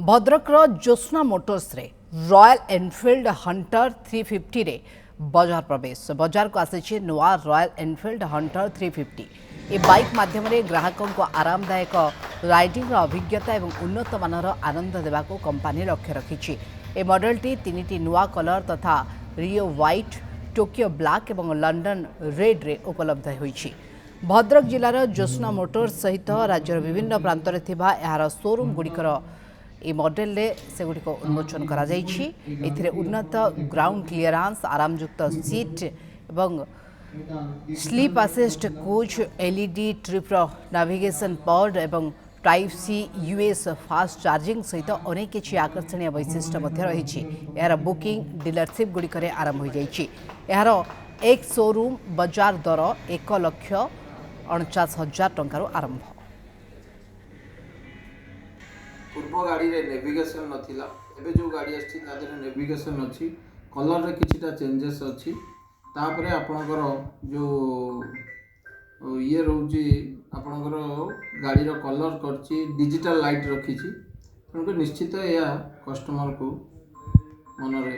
भद्रकर Jyotsna Motors रे royal Enfield Hunter 350 रे बजार प्रवेश बजार को आसी नुआ रॉयल एनफिल्ड हंटर 350 ए बाइक माध्यम ग्राहकों को आरामदायक राइडिंग अभिज्ञता और उन्नत मानर आनंद देवा कंपानी लक्ष्य रखी। ए मॉडलटी तीन नुआ कलर तथा रियो व्हाइट, टोकियो ब्लैक और लंडन रेड रे उपलब्ध होईछि। भद्रक जिलार ज्योत्स्ना मोटर्स सहित राज्यर विभिन्न प्रांत में थिबा यार शोरूम गुड़िकर ए मॉडल से गुड़िक उन्मोचन करा जाइछि। एथिरे उन्नत ग्राउंड क्लीयरेंस, आरामयुक्त सीट एवं sleep assist coach, LED trip navigation pod एवं type C US fast charging सहित अनेक किछि आकर्षणीय वैशिष्ट्य मध्य रहिछि। यार बुकिंग डीलरशिप गुड़िक आरंभ हो जाइछि। यार एक शोरूम बजार दर 1,49,000 टंकार आरंभ। पूर्व गाड़ी रे नेविगेशन नथिला, एबे जो गाड़ी आछि तादर नेविगेशन अछि, कलर रे किछिटा चेंजेस अछि। तापरे आपनकर जो ये रहउची आपनकर गाड़ी रो कलर करछि, डिजिटल लाइट रखिछि, तेणु निश्चित या कस्टमर को मनरे